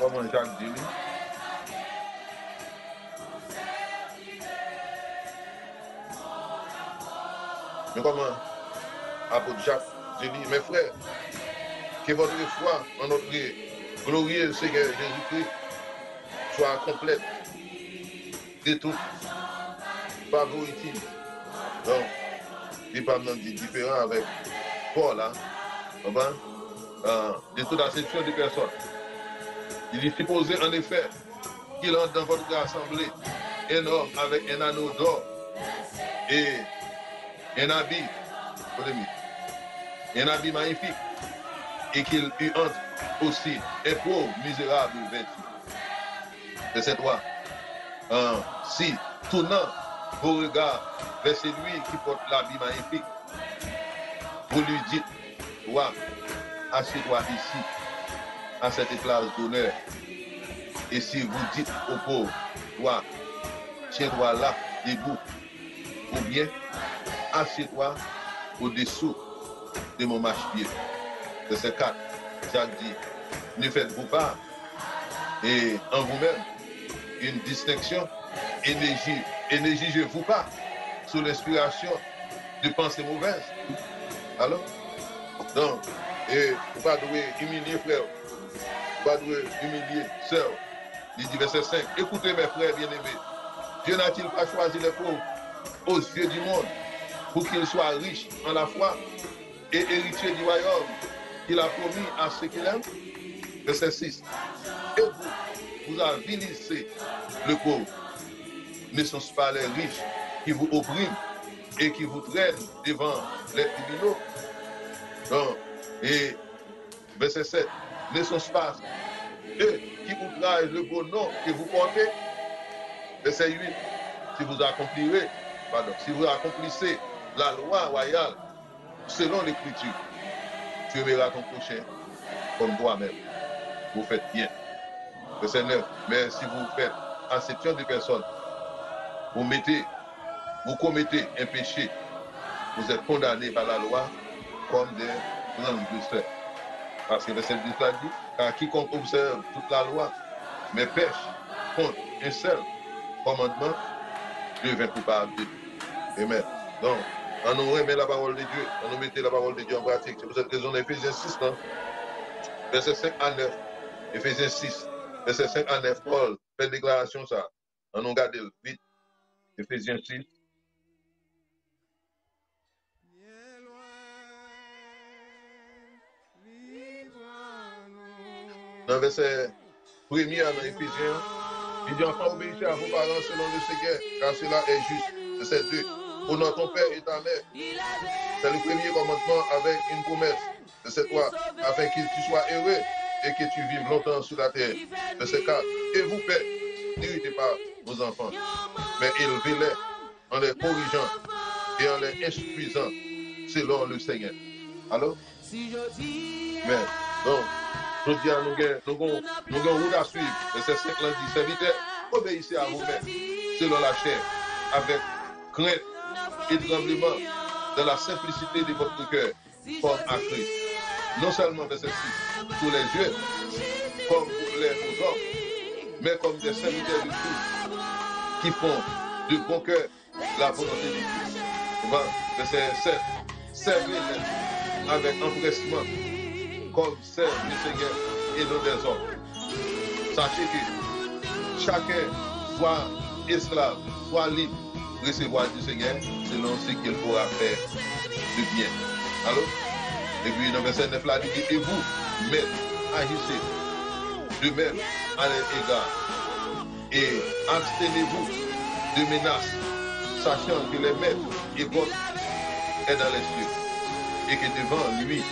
comment Jacques dit, mais comment apôtre Jacques dit, mes frères, que votre foi en notre glorieux Seigneur Jésus-Christ soit complète de toute favoritisme. Donc, il pas différent avec Paul, hein, de toute acception de personnes. Il est supposé en effet qu'il entre dans votre assemblée un homme avec un anneau d'or et un habit magnifique, et qu'il y entre aussi un pauvre, misérable, vêtu. Verset 3. Si, tournant vos regards vers celui qui porte l'habit magnifique, vous lui dites, roi, assieds-toi ici, à cette place d'honneur. Et si vous dites au pauvre, roi, tiens-toi là, debout, ou bien, assieds-toi au-dessous de mon marchepied. Verset 4, Jacques dit, ne faites-vous pas, et en vous-même, une distinction, et n'exigez-vous pas sous l'inspiration de pensées mauvaises. Alors, donc, et vous ne devez pas humilier frère, vous ne devez pas humilier sœur. Il dit verset 5, écoutez mes frères bien-aimés, Dieu n'a-t-il pas choisi les pauvres aux yeux du monde pour qu'ils soient riches en la foi et héritiers du royaume qu'il a promis à ceux qu'il aime? Verset 6, et vous avilissez le pauvre. Ne sont-ce pas les riches qui vous oppriment et qui vous traînent devant les tribunaux? Donc, et verset 7, ne sont-ce pas eux qui outragent le beau nom que vous portez? Verset 8, si vous accomplissez la loi royale selon l'écriture, tu verras ton prochain comme toi-même. Vous faites bien. Verset 9, mais si vous faites acception de personnes, vous commettez un péché, vous êtes condamnés par la loi comme des transgresseurs. Parce que verset 10 là dit, car quiconque observe toute la loi, mais pêche contre un seul commandement, devient coupable de tout. Amen. Donc, on nous remet la parole de Dieu, on nous mettait la parole de Dieu en pratique. C'est pour cette raison, Éphésiens 6, non? Verset 5 à 9. Éphésiens 6, verset 5 à 9, Paul fait déclaration ça. On nous regarde vite. Éphésiens 6. Dans verset 1er dans Éphésiens, il dit, enfin obéissez à vos parents selon le Seigneur, car cela est juste. Verset 2. Honore ton père et ta mère. C'est le premier commandement avec une promesse. Verset 3. Afin que tu sois heureux et que tu vives longtemps sur la terre. Verset 4. Et vous, pères, n'irritez pas vos enfants, mais élevez-les en les corrigeant et en les instruisant selon le Seigneur. Alors? Mais, donc, je dis à nous avons route à suivre. Verset 5 dit, serviteurs, obéissez à vous-même selon la chair, avec crainte et tremblement, dans la simplicité de votre cœur, comme à Christ. Non seulement, verset 6, sous les yeux, comme pour les aux hommes, mais comme des serviteurs de Christ, qui font de bon cœur la volonté de Dieu. Verset 7, servez-les avec empressement, comme servent le Seigneur et non des hommes. Sachez que chacun soit esclave, soit libre, recevoir du Seigneur selon ce qu'il pourra faire de bien. Alors, et puis dans le verset 9 là, il dit, et vous, maîtres, agissez de même à l'égard et abstenez-vous de menaces, sachant que les maîtres et votre est dans les cieux et que devant lui,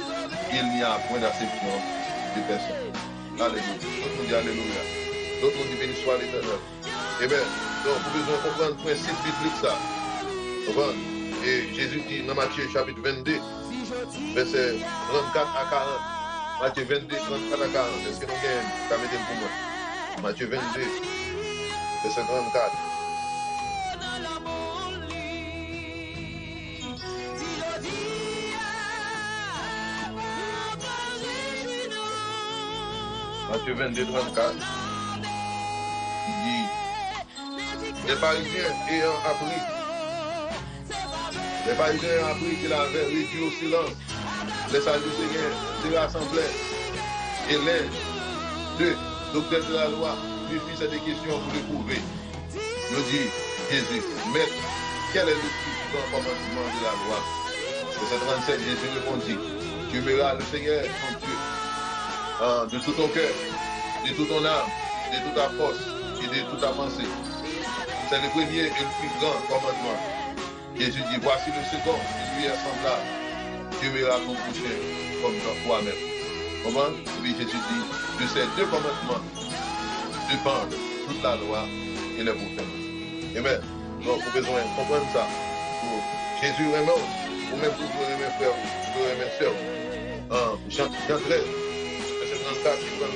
il n'y a point d'acception de personne. Alléluia. D'autres nous dit Alléluia. D'autres nous dit béni soit l'Éternel. Amen. Donc, vous besoin comprendre le principe biblique ça. Et Jésus dit dans Matthieu chapitre 22, verset 34 à 40. Matthieu 22, 34 à 40. Est-ce que nous gagnons? Ça m'aide pour moi. Matthieu 22, verset 34. Matthieu 22, 34. Il dit, les Parisiens ayant appris qu'il avait réduit au silence les Sadducéens se rassemblaient et l'un d'eux, docteur de la loi, lui fit cette question pour le prouver. Je dis, Jésus, Maître, quel est le plus grand commandement de la loi? Verset 37, Jésus répondit, tu aimeras le Seigneur, ton Dieu, de tout ton cœur, de toute ton âme, de toute ta force et de toute ta pensée. C'est le premier et le plus grand commandement. Jésus dit, voici le second, qui lui est semblable. Tu aimeras ton prochain comme toi-même. Comment? Oui, Jésus dit, de ces deux commandements dépendent toute la loi et les prophètes. Amen. Donc, vous avez besoin de comprendre ça. Pour Jésus vraiment, ou même pour vous aimer frère, pour vous aimer sœur. Jean 13, verset 34 et 35.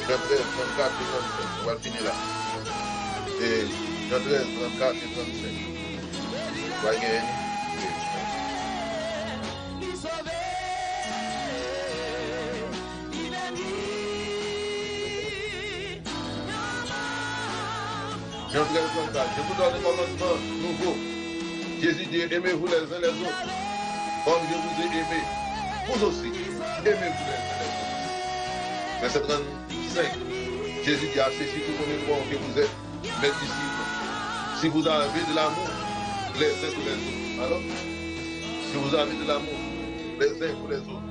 Jean 13, 34 et 35. On va le finir là. Et Jean 13, 34 et 35. On va gagner. Jean 13, 34. Je vous donne un commandement nouveau. Jésus dit, aimez-vous les uns les autres. Comme je vous ai aimé. Vous aussi, aimez-vous les uns les autres. Verset 35. Jésus dit, assez si vous connaissez que vous êtes mes disciples. Si vous avez de l'amour, les uns pour les autres. Alors, si vous avez de l'amour, les uns pour les autres.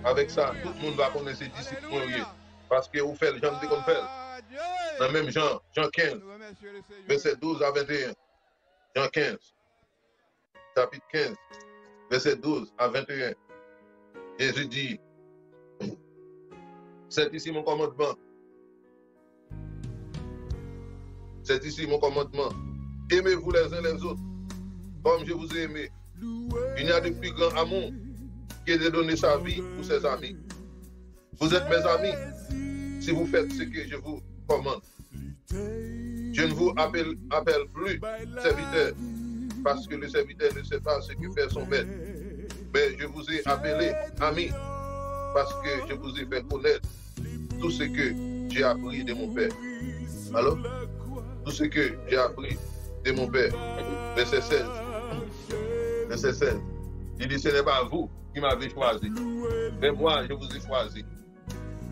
Avec ça, tout le monde va connaître ses disciples. Parce que vous faites le genre de qu'on fait. Dans même Jean 15, verset 12 à 21. Jean 15, chapitre 15, verset 12 à 21. Jésus dit, c'est ici mon commandement. C'est ici mon commandement. Aimez-vous les uns les autres, comme je vous ai aimé. Il n'y a de plus grand amour que de donner sa vie pour ses amis. Vous êtes mes amis si vous faites ce que je vous commande. Je ne vous appelle plus serviteur, parce que le serviteur ne sait pas ce que fait son maître. Mais je vous ai appelé ami, parce que je vous ai fait connaître tout ce que j'ai appris de mon Père. Alors, tout ce que j'ai appris de mon Père. Verset 16. Verset 16. Il dit, ce n'est pas vous qui m'avez choisi, mais moi, je vous ai choisi.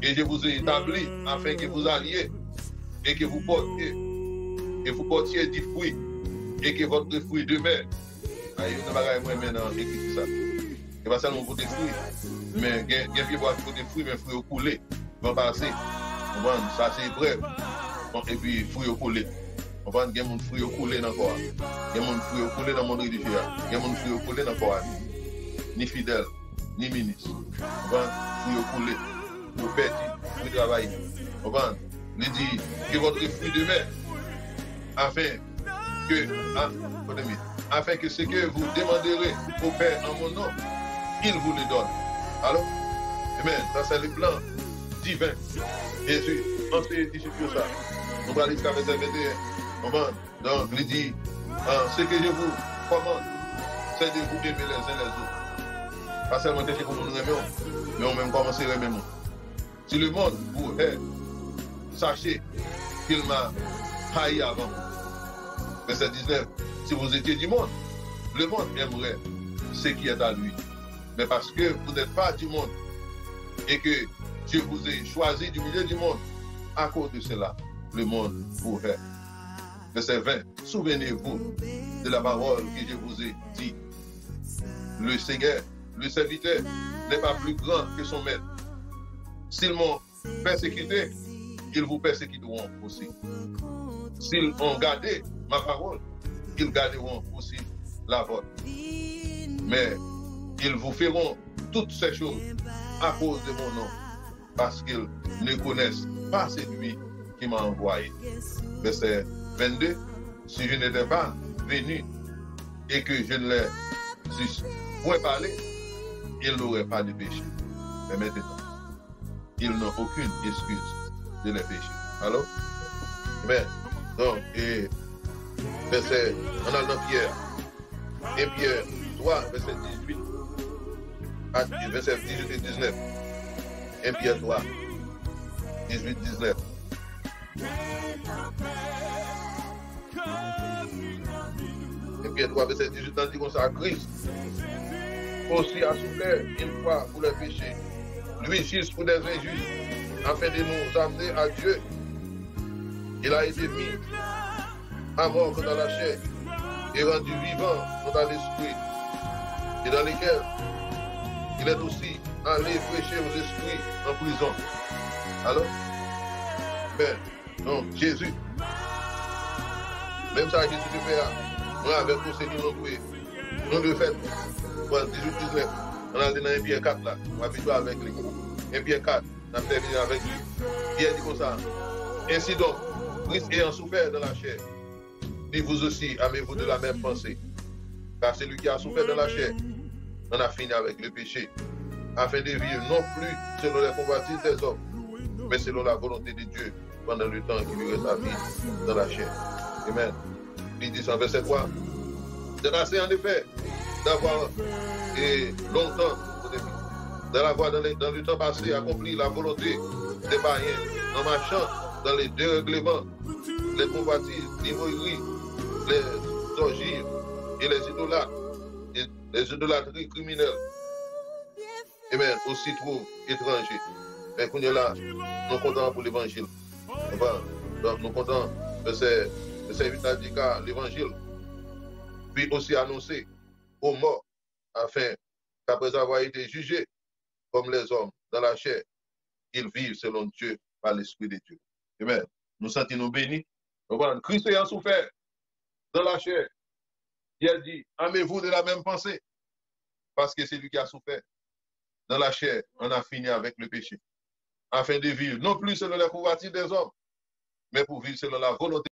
Et je vous ai établi afin que vous alliez et que vous portiez du fruit et que votre fruit demeure. Il y a des maintenant écrit ça. Il va seulement pour des fruits, mais il y a des fruits, mais les fruits au coulé vont passer. Ça c'est bref. Et puis, fruits au coulé. On va dire qu'il y a des fruits au coulé dans le corps. Il y a des fruits au coulé dans le monde religieux. Il y a des fruits au coulé dans le corps. Ni fidèle, ni ministre. On va fruits au coulé. Pour perdre, pour travailler. On va dire que votre fruit demeure afin que ce que vous demanderez au Père en mon nom, il vous le donne. Alors, amen. Ça, c'est le plan divin. Jésus, on s'est dit sur ça. On va aller jusqu'à verset 21. Donc, il dit, ce que je vous commande, c'est de vous aimer les uns les autres. Pas seulement de comme nous aimons, mais on même commencer à aimer. Si le monde vous hait, sachez qu'il m'a haï avant. Verset 19. Si vous étiez du monde, le monde aimerait ce qui est à lui. Mais parce que vous n'êtes pas du monde et que je vous ai choisi du milieu du monde, à cause de cela, le monde vous hait. Verset 20. Souvenez-vous de la parole que je vous ai dit. Le Seigneur, le serviteur, n'est pas plus grand que son maître. S'ils m'ont persécuté, ils vous persécuteront aussi. S'ils ont gardé ma parole, ils garderont aussi la vôtre. Mais ils vous feront toutes ces choses à cause de mon nom, parce qu'ils ne connaissent pas celui qui m'a envoyé. Verset 22. Si je n'étais pas venu et que je ne les eusse point parlé, ils n'auraient pas de péché. Mais maintenant, ils n'ont aucune excuse de les pécher. Alors, amen. Donc, et verset, on a dans Pierre. Et Pierre 3, verset 18. Verset 18 et 19. Et Pierre 3. 18, 19. Éphésiens 3, verset 18, on dit comme ça, Christ aussi a souffert une fois pour le péché, lui juste pour des injustes, afin de nous amener à Dieu. Il a été mis à mort dans la chair et rendu vivant dans l'esprit, et dans lesquels il est aussi allé prêcher aux esprits en prison. Alors, ben, donc Jésus, même ça Jésus le fait, moi avec nous, c'est nous le fait. 18-19, on a dit dans 1 Pierre 4 là, on va vivre avec lui. 1 Pierre 4, on a terminé avec lui. Pierre dit comme ça. Ainsi donc, Christ ayant souffert dans la chair, et vous aussi, amez-vous de la même pensée. Car celui qui a souffert dans la chair, on a fini avec le péché, afin de vivre non plus selon les convoitises des hommes, mais selon la volonté de Dieu, pendant le temps qu'il lui reste à vivre dans la chair. Amen. Il dit en verset 3, c'est assez en effet d'avoir longtemps, d'avoir dans le temps passé accompli la volonté des païens, en marchant dans les dérèglements, les convoitises, l'ivoirie, les orgies et les idolâtries criminelles. Amen. Aussi trop étrangers. Mais qu'on est là, nous comptons pour l'évangile. Donc nous comptons de ces 8 à 10 cas l'évangile. Puis aussi annoncé aux morts, afin qu'après avoir été jugés comme les hommes dans la chair, ils vivent selon Dieu par l'Esprit de Dieu. Amen. Nous sentons-nous bénis. Christ ayant souffert dans la chair, il a dit, amez-vous de la même pensée, parce que c'est lui qui a souffert dans la chair, on a fini avec le péché, afin de vivre non plus selon les convoitises des hommes, mais pour vivre selon la volonté